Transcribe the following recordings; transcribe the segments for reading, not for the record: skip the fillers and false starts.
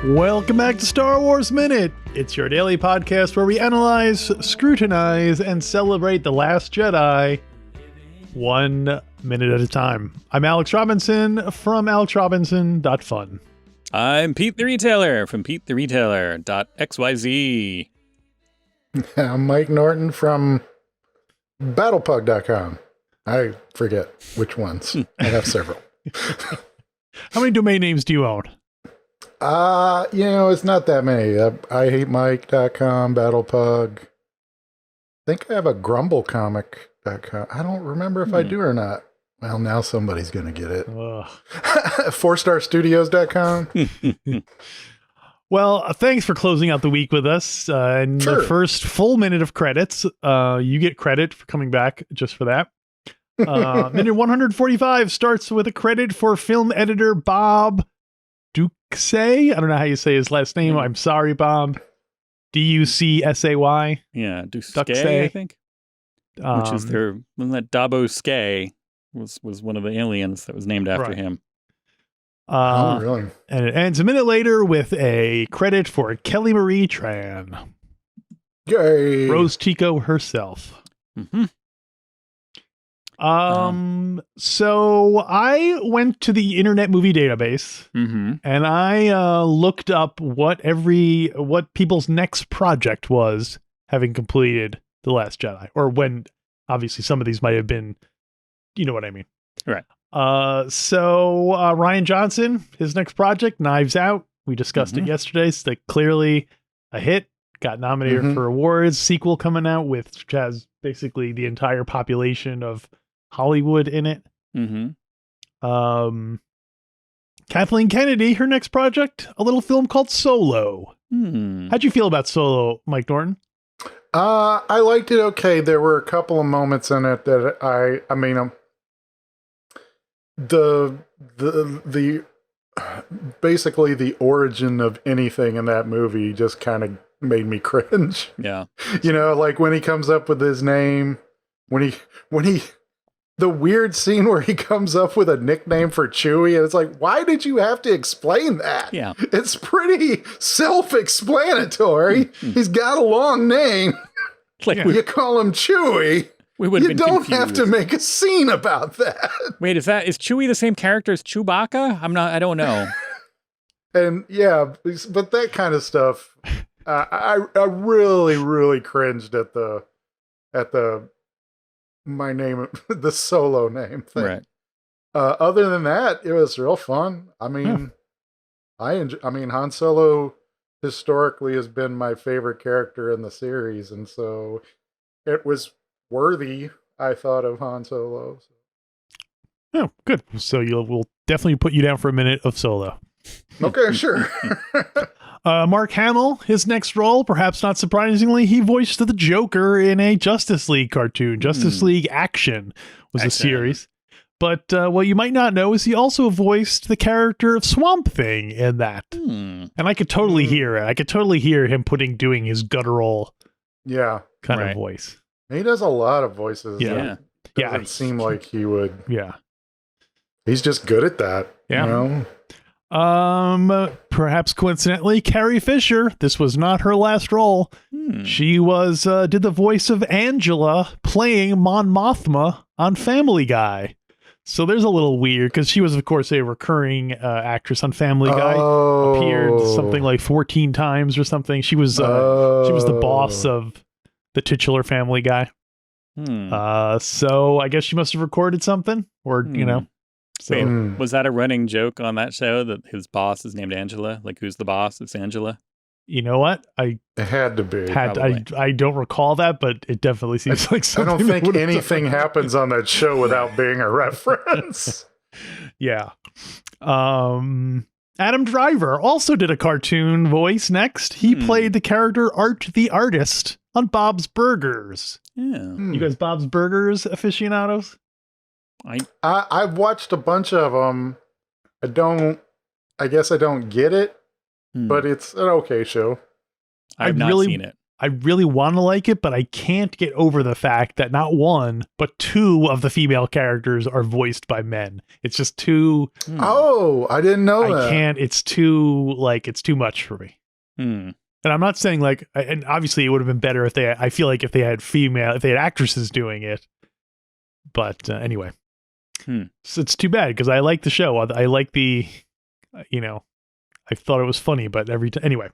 Welcome back to Star Wars Minute. It's your daily podcast where we analyze, scrutinize, and celebrate The Last Jedi 1 minute at a time. I'm Alex Robinson from alexrobinson.fun. I'm Pete the Retailer from PeteTheRetailer.xyz. I'm Mike Norton from battlepug.com. I forget which ones. I have several. How many domain names do you own? It's not that many. I hate Mike.com, battlepug. I think I have a grumblecomic.com. I don't remember if I do or not. Well, now somebody's going to get it. 4starstudios.com. Well, thanks for closing out the week with us. And Sure. The first full minute of credits, you get credit for coming back just for that. Minute 145 starts with a credit for film editor Bob Ducsay. I don't know how you say his last name. I'm sorry, Bob. Ducsay. Yeah, Ducsay, I think. Which is wasn't that Dabo Skay was one of the aliens that was named after him. Oh, really? And it ends a minute later with a credit for Kelly Marie Tran. Yay! Rose Tico herself. Mm-hmm. So I went to the Internet Movie Database and I looked up what people's next project was, having completed The Last Jedi, or when obviously some of these might have been, you know what I mean. Right. So Rian Johnson, his next project, Knives Out. We discussed it yesterday. It's clearly a hit. Got nominated for awards. Sequel coming out which has basically the entire population of Hollywood in it. Kathleen Kennedy, her next project, a little film called Solo. How'd you feel about Solo, Mike Norton? I liked it okay. There were a couple of moments in it that I mean, the basically the origin of anything in that movie just kind of made me cringe. Yeah. Like when he comes up with his name, when he the weird scene where he comes up with a nickname for Chewie, and it's like, why did you have to explain that? Yeah. It's pretty self-explanatory. He's got a long name. Like You call him Chewie. we would You have been don't confused. have to make a scene about that. Wait, is Chewie the same character as Chewbacca? I don't know. And yeah, but that kind of stuff, I really, really cringed at the my name, the Solo name thing. Right. Other than that, it was real fun. I mean, Han Solo historically has been my favorite character in the series, and so it was worthy, I thought, of Han Solo. Oh, good. So we'll definitely put you down for a minute of Solo. Okay, sure. Mark Hamill, his next role, perhaps not surprisingly, he voiced the Joker in a Justice League cartoon. Justice League Action was a series. But what you might not know is he also voiced the character of Swamp Thing in that. And I could totally hear it. I could totally hear him doing his guttural kind of voice. He does a lot of voices. Yeah. It doesn't seem like he would. Yeah. He's just good at that. Yeah. Perhaps coincidentally, Carrie Fisher, this was not her last role. She did the voice of Angela playing Mon Mothma on Family Guy. So there's a little weird because she was, of course, a recurring actress on Family Guy. Appeared something like 14 times or something. She was the boss of the titular Family Guy. So I guess she must have recorded something, or So, wait, was that a running joke on that show that his boss is named Angela? Like, who's the boss? It's Angela. You know what? It had to be. I don't recall that, but it definitely seems like something. I don't think anything happens on that show without being a reference. Yeah. Adam Driver also did a cartoon voice next. He played the character Art the Artist on Bob's Burgers. Yeah. You guys Bob's Burgers aficionados? I've watched a bunch of them. I guess I don't get it, but it's an okay show. I've not seen it. I really want to like it, but I can't get over the fact that not one, but two of the female characters are voiced by men. It's just too. Oh, I didn't know that. I can't. It's too much for me. And I'm not saying like, and obviously it would have been better if I feel like if they had actresses doing it. But anyway, so it's too bad because I like the show. I like the, I thought it was funny, but anyway,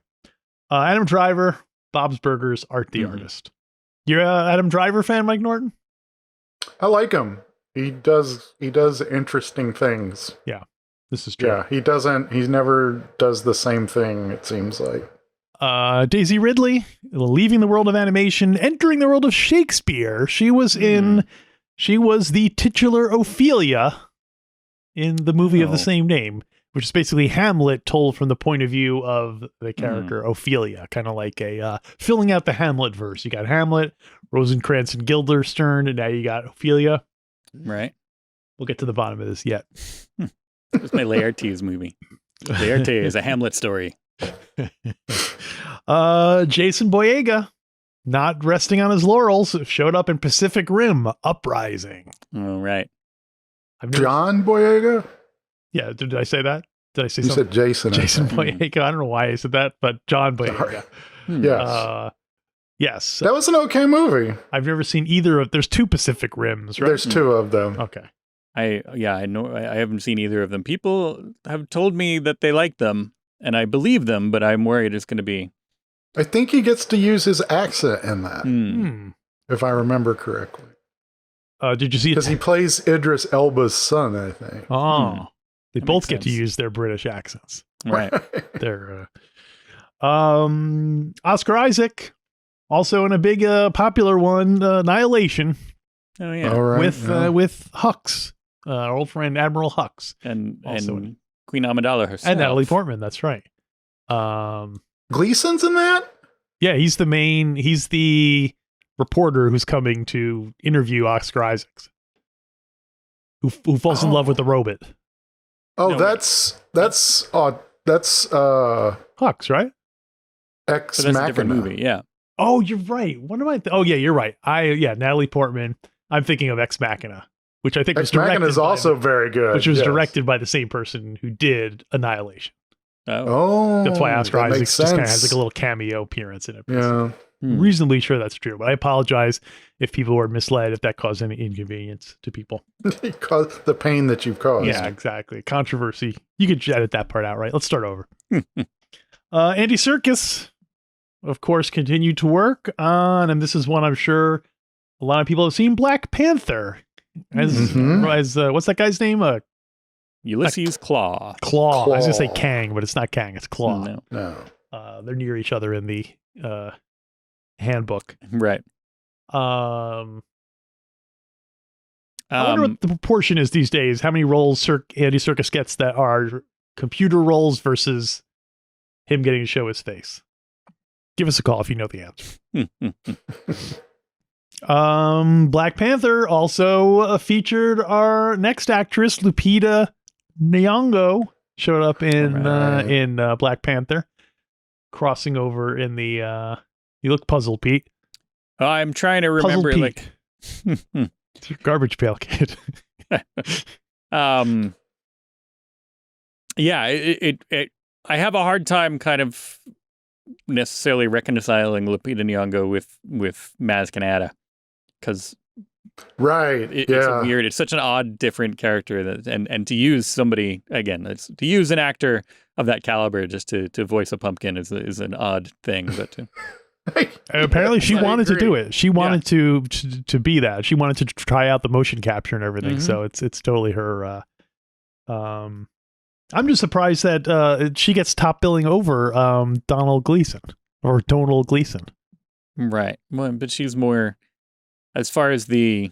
Adam Driver, Bob's Burgers, Art the Artist. You're an Adam Driver fan, Mike Norton? I like him. He does interesting things. Yeah, this is true. Yeah, he never does the same thing, it seems like. Daisy Ridley, leaving the world of animation, entering the world of Shakespeare. She was the titular Ophelia in the movie of the same name, which is basically Hamlet told from the point of view of the character Ophelia, kind of like a filling out the Hamlet verse. You got Hamlet, Rosencrantz and Guildenstern, and now you got Ophelia. Right. We'll get to the bottom of this yet. It's my Laertes movie. Laertes is a Hamlet story. Jason Boyega, not resting on his laurels, showed up in Pacific Rim Uprising. Oh, right. John Boyega? Yeah, did I say that? Did I say you something? You said Jason. Jason Boyega. I don't know why I said that, but John Boyega. Yes. Yes. That was an okay movie. I've never seen either of. There's two Pacific Rims, right? There's two of them. Okay. I know. I haven't seen either of them. People have told me that they like them, and I believe them, but I'm worried it's going to be. I think he gets to use his accent in that, if I remember correctly. Did you see it? Because he plays Idris Elba's son, I think. Oh, they both get to use their British accents. Right. They're Oscar Isaac, also in a big popular one, Annihilation. Oh yeah, all right, with Hux, our old friend Admiral Hux, and Queen Amidala herself, and Natalie Portman. That's right. Gleason's in that. Yeah, he's the reporter who's coming to interview Oscar Isaacs, who falls in love with the robot. Oh, no, that's Hux, right? Ex Machina. That's a different movie, yeah. Oh, you're right. What am I? Oh, yeah, you're right. Natalie Portman. I'm thinking of Ex Machina, which I think was directed. Ex Machina is also very good, which was directed by the same person who did Annihilation. Oh, that's why Oscar Isaac just kind of has like a little cameo appearance in it. Yeah. Reasonably sure that's true, but I apologize if people were misled, if that caused any inconvenience to people. Caused the pain that you've caused. Yeah, exactly. Controversy. You could edit that part out, right? Let's start over. Andy Serkis, of course, continued to work on, and this is one I'm sure a lot of people have seen, Black Panther. As what's that guy's name? Ulysses Claw. Claw. I was going to say Kang, but it's not Kang. It's Claw. No. They're near each other in the handbook. Right. I wonder what the proportion is these days. How many roles Andy Serkis gets that are computer roles versus him getting to show his face? Give us a call if you know the answer. Black Panther also featured our next actress, Lupita Nyong'o, showed up in Black Panther, crossing over in the. You look puzzled, Pete. I'm trying to remember, like it's your garbage pail kid. Yeah, I have a hard time kind of necessarily reconciling Lupita Nyong'o with Maz Kanata, because it's such an odd, different character and to use somebody again, to use an actor of that caliber just to voice a pumpkin is an odd thing, but. Apparently she wanted to do it. She wanted to be that. She wanted to try out the motion capture and everything. So it's totally her. I'm just surprised that she gets top billing over Donald Gleason. Right. Well, but she's more as far as the.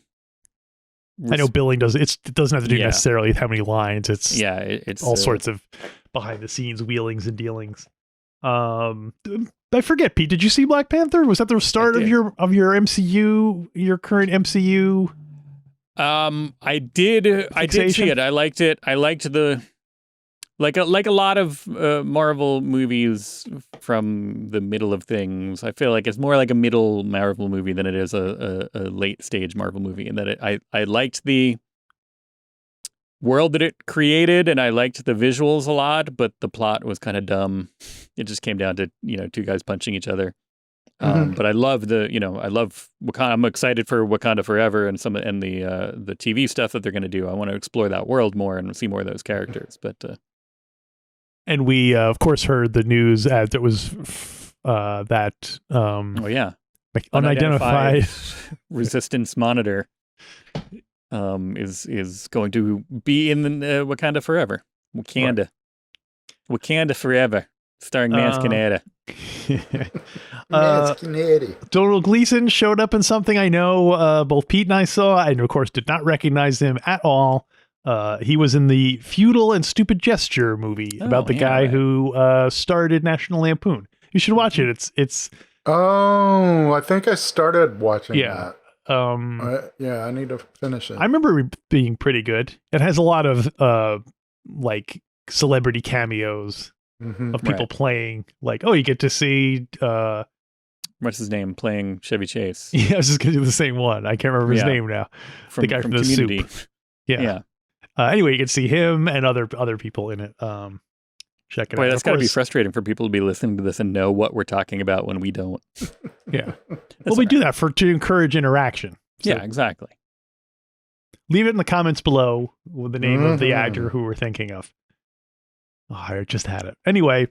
I know billing doesn't have to do necessarily with how many lines. It's it's all sorts of behind the scenes wheelings and dealings. I forget, Pete. Did you see Black Panther? Was that the start of your MCU, your current MCU? I did see it. I liked it. I liked the Like a lot of Marvel movies from the middle of things, I feel like it's more like a middle Marvel movie than it is a late stage Marvel movie. And that I liked the world that it created, and I liked the visuals a lot, but the plot was kind of dumb. It just came down to two guys punching each other. But I love I love Wakanda. I'm excited for Wakanda Forever and the TV stuff that they're going to do. I want to explore that world more and see more of those characters. But and we of course heard the news as it was that like unidentified resistance monitor is going to be in the Wakanda Forever. Wakanda Forever, starring Mance Kanata. Donald Gleason showed up in something I know both Pete and I saw, and of course did not recognize him at all. He was in the Futile and Stupid Gesture movie about the guy who started National Lampoon. You should watch it. It's Oh, I think I started watching that. I I need to finish it. I remember it being pretty good. It has a lot of like celebrity cameos of people playing. Like, you get to see what's his name playing Chevy Chase. Yeah, I was just gonna do the same one. I can't remember his name now. The guy from the Community. Soup. Yeah. Anyway, you can see him and other people in it. Check it out. That's got to be frustrating for people to be listening to this and know what we're talking about when we don't. Yeah. Well, we do that to encourage interaction. So yeah, exactly. Leave it in the comments below with the name of the actor who we're thinking of. Oh, I just had it. Anyway,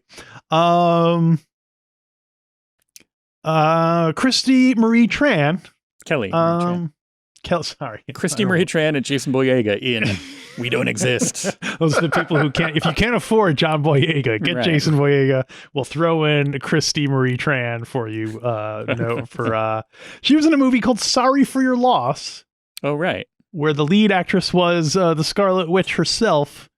Christy Marie Tran. Kelly. Sorry. Christy Marie Tran and Jason Boyega in We Don't Exist. Those are the people who can't. If you can't afford John Boyega, get Jason Boyega. We'll throw in Christy Marie Tran for you. She was in a movie called Sorry for Your Loss. Oh, right. Where the lead actress was the Scarlet Witch herself,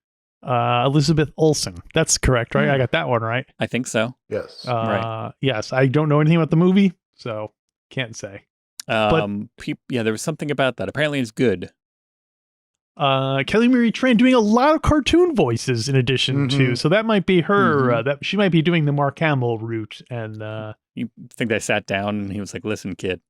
Elizabeth Olsen. That's correct, right? I got that one right. I think so. Yes. Right. Yes. I don't know anything about the movie, so can't say. There was something about that. Apparently it's good. Kelly Marie Tran doing a lot of cartoon voices in addition to, so that might be her, that she might be doing the Mark Hamill route. And you think they sat down and he was like, listen, kid,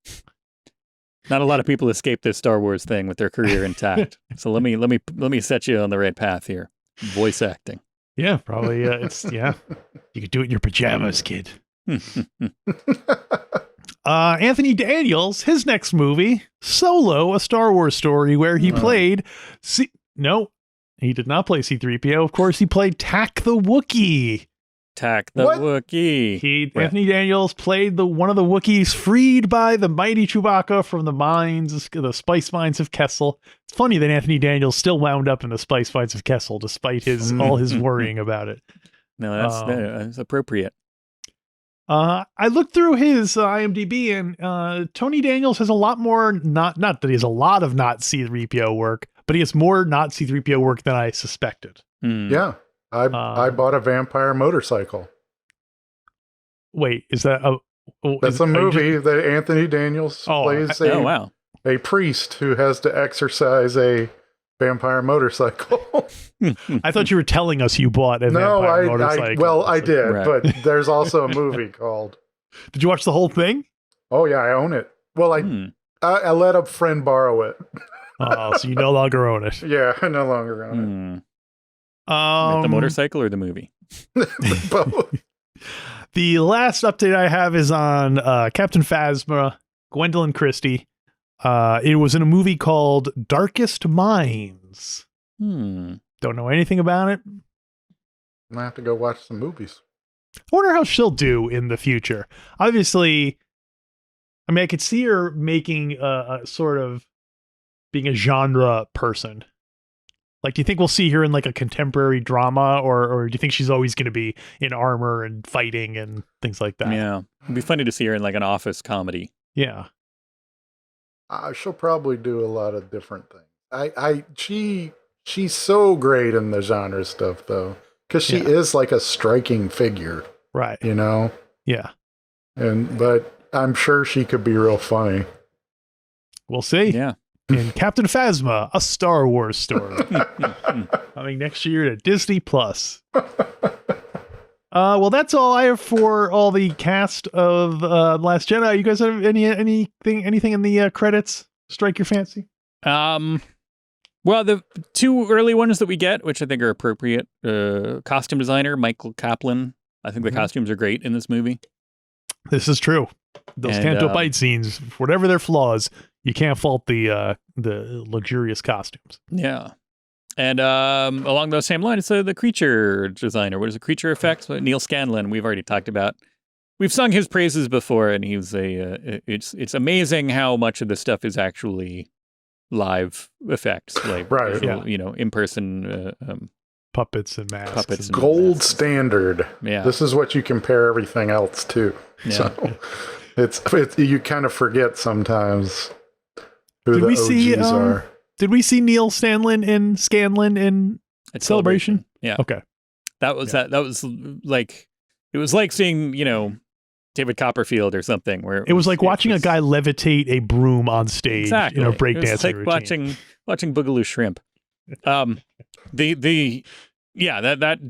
not a lot of people escape this Star Wars thing with their career intact. So let me set you on the right path here. Voice acting. Yeah, probably. You could do it in your pajamas, kid. Anthony Daniels, his next movie, Solo, a Star Wars story, where he played... No, he did not play C-3PO. Of course, he played Tak the Wookiee. Wookiee. Anthony Daniels played one of the Wookiees freed by the mighty Chewbacca from the spice mines of Kessel. It's funny that Anthony Daniels still wound up in the spice mines of Kessel, despite all his worrying about it. No, that's appropriate. I looked through his IMDb, and Tony Daniels has a lot more, not that he has a lot of not C-3PO work, but he has more not C-3PO work than I suspected. Yeah. I bought a vampire motorcycle. Wait, is that that's a movie that Anthony Daniels plays a priest who has to exercise a vampire motorcycle. I thought you were telling us you bought a vampire motorcycle. I did, but there's also a movie called... Did you watch the whole thing? Oh, yeah, I own it. Well, I let a friend borrow it. Oh, so you no longer own it. Yeah, I no longer own it. The motorcycle or the movie? Both. The last update I have is on Captain Phasma, Gwendolyn Christie. It was in a movie called Darkest Minds. Don't know anything about it. I have to go watch some movies. I wonder how she'll do in the future. Obviously, I mean, I could see her making a sort of being a genre person. Like, do you think we'll see her in like a contemporary drama, or do you think she's always going to be in armor and fighting and things like that? Yeah, it'd be funny to see her in like an office comedy. Yeah. She'll probably do a lot of different things. She's so great in the genre stuff though, because she is like a striking figure, right? You know? Yeah. But I'm sure she could be real funny. We'll see. Yeah. in Captain Phasma, a Star Wars story. Coming next year to Disney Plus. Well, that's all I have for all the cast of Last Jedi. You guys have anything in the credits strike your fancy? Well, the two early ones that we get, which I think are appropriate, costume designer Michael Kaplan. I think the costumes are great in this movie. This is true. Those Canto Bite scenes, whatever their flaws, you can't fault the luxurious costumes. Yeah. And along those same lines, the creature designer. What is the creature effects? Neil Scanlon, we've already talked about. We've sung his praises before, and he's it's amazing how much of this stuff is actually live effects, like right, visual, in person puppets and masks. Puppets and gold masks. Standard. Yeah, this is what you compare everything else to. Yeah. So it's you kind of forget sometimes who the OGs are. Did we see Neil Scanlon in Celebration? Yeah. Okay. That was that was like, it was like seeing, David Copperfield or something, where it was like watching a guy levitate a broom on stage in a breakdancing routine. Like watching Boogaloo Shrimp. That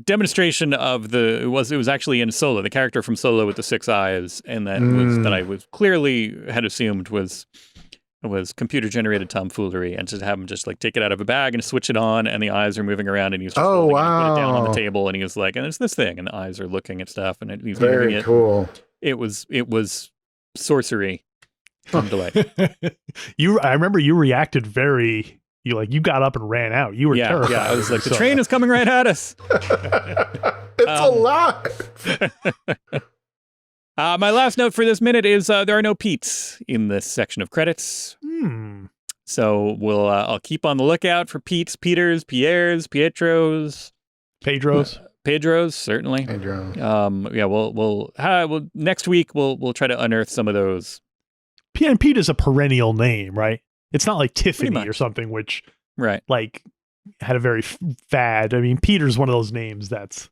demonstration of it was actually in Solo, the character from Solo with the 6 eyes, and that I was clearly had assumed was computer generated tomfoolery, and to have him just like take it out of a bag and switch it on, and the eyes are moving around, and he's just put it down on the table, and he was like, and it's this thing, and the eyes are looking at stuff, and he's very cool. It was sorcery from delight. I remember you reacted you got up and ran out. You were terrified. Yeah, I was like, the train is coming right at us. It's alive. My last note for this minute is there are no Petes in this section of credits. So I'll keep on the lookout for Petes, Peters, Pierres, Pietros, Pedros, certainly. We'll next week we'll try to unearth some of those. Pete is a perennial name, right? It's not like Tiffany or something, which like had a very fad. I mean, Peter's one of those names that's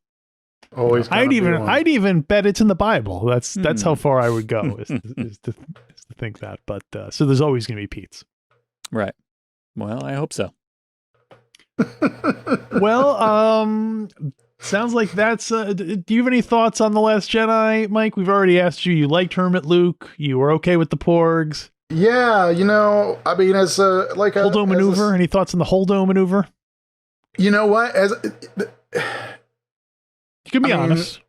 always. I'd even bet it's in the Bible. That's how far I would go is to think that. But so there's always going to be Pete's. Right. Well, I hope so. Well, sounds like that's. Do you have any thoughts on The Last Jedi, Mike? We've already asked you. You liked Hermit Luke. You were okay with the Porgs. Yeah, I mean, as a Holdo maneuver. Any thoughts on the Holdo maneuver? You know what? You can be honest.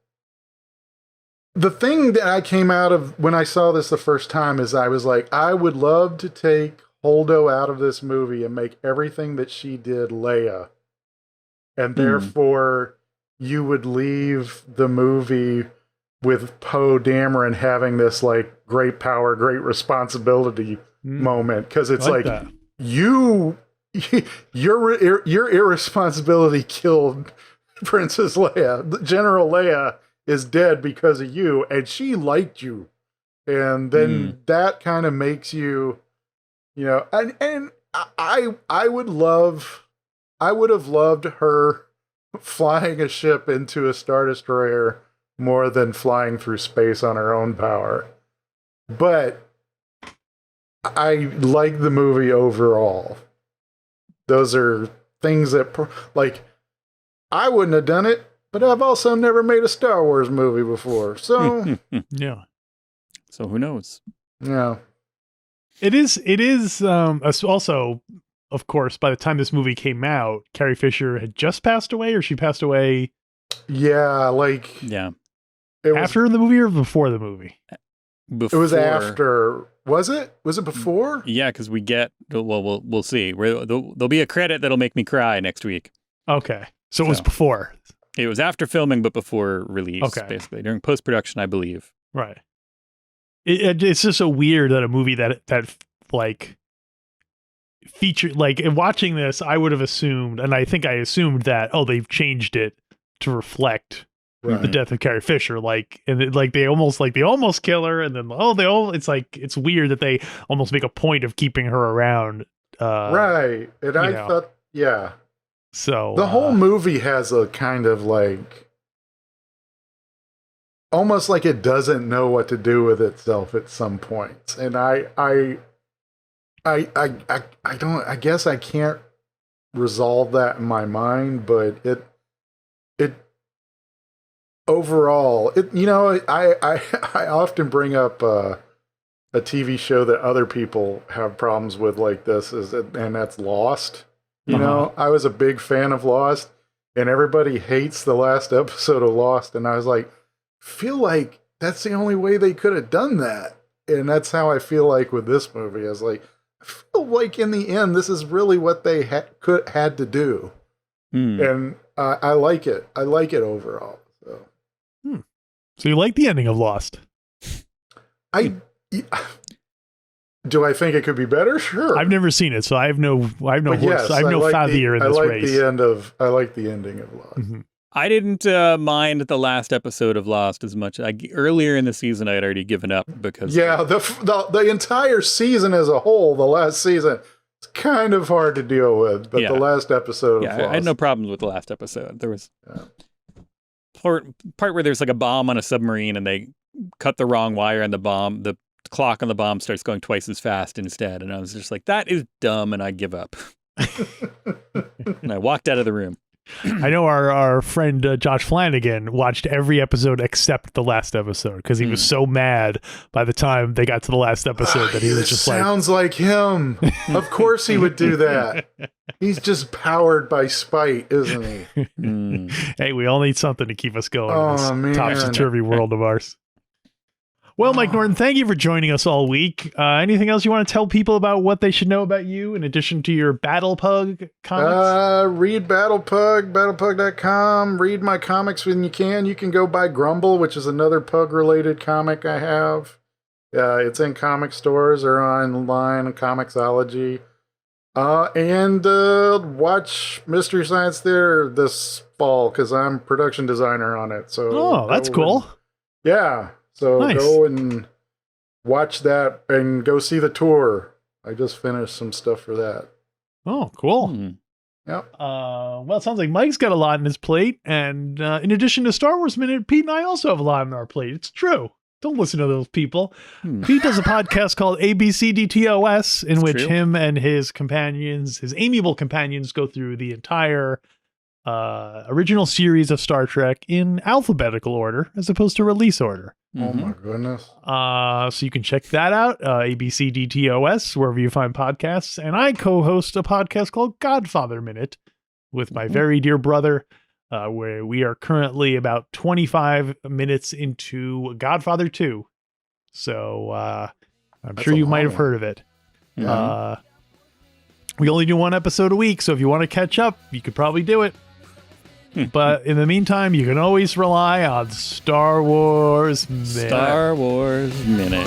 The thing that I came out of when I saw this the first time is I was like, I would love to take Holdo out of this movie and make everything that she did Leia. And therefore, you would leave the movie with Poe Dameron having this like great power, great responsibility moment. Because it's like your irresponsibility killed Princess Leia. General Leia is dead because of you, and she liked you. And then that kind of makes you, and I would have loved her flying a ship into a Star Destroyer more than flying through space on her own power. But I like the movie overall. Those are things that, I wouldn't have done it, but I've also never made a Star Wars movie before. So, yeah. So who knows? Yeah. It is also, of course, by the time this movie came out, Carrie Fisher had just passed away, or she passed away. Yeah. After the movie or before the movie? Before. It was after. Was it? Was it before? Yeah, because we'll see. There'll be a credit that'll make me cry next week. Okay. So it was before. It was after filming, but before release, basically. During post-production, I believe. Right. It's just so weird that a movie that like featured, like watching this, I would have assumed, and I think I assumed that, they've changed it to reflect the death of Carrie Fisher, they almost kill her, and then it's weird that they almost make a point of keeping her around. Right, and I thought, yeah. So the whole movie has a kind of almost like it doesn't know what to do with itself at some points, and I I guess I can't resolve that in my mind, but it overall, I often bring up a TV show that other people have problems with like this, and that's Lost. You know, I was a big fan of Lost, and everybody hates the last episode of Lost, and I was like, feel like that's the only way they could have done that. And that's how I feel like with this movie. I was like, I feel like in the end, this is really what they had to do. And I like it. I like it overall. So you like the ending of Lost? Do I think it could be better? Sure. I've never seen it, so I have no horse. Yes, I have no fathier in this race. I like the ending of Lost. Mm-hmm. I didn't mind the last episode of Lost as much. Earlier in the season, I had already given up because the entire season as a whole, the last season, it's kind of hard to deal with. But the last episode, of Lost, I had no problems with the last episode. There was part where there's like a bomb on a submarine, and they cut the wrong wire, and the clock on the bomb starts going twice as fast instead. And I was just like, that is dumb, and I give up. And I walked out of the room. I know our friend Josh Flanagan watched every episode except the last episode because he was so mad by the time they got to the last episode that he was just sounds like him. Of course he would do that. He's just powered by spite, isn't he? Hey, we all need something to keep us going in this topsy-turvy world of ours. Well, Mike Norton, thank you for joining us all week. Anything else you want to tell people about what they should know about you in addition to your Battle Pug comics? Read Battle Pug, battlepug.com. Read my comics when you can. You can go buy Grumble, which is another pug-related comic I have. It's in comic stores or online on Comixology. And watch Mystery Science Theater this fall because I'm production designer on it. So that's cool. Yeah. So go and watch that and go see the tour. I just finished some stuff for that. Oh, cool. Yep. Well, it sounds like Mike's got a lot on his plate. And in addition to Star Wars Minute, Pete and I also have a lot on our plate. It's true. Don't listen to those people. Pete does a podcast called ABCDTOS in which him and his companions, his amiable companions, go through the entire original series of Star Trek in alphabetical order as opposed to release order. Oh my goodness. So you can check that out, ABCDTOS, wherever you find podcasts. And I co-host a podcast called Godfather Minute with my very dear brother, where we are currently about 25 minutes into Godfather 2. So I'm sure you might have heard of it. Yeah. We only do one episode a week, so if you want to catch up, you could probably do it. But in the meantime, you can always rely on Star Wars Minute. Star Wars Minute.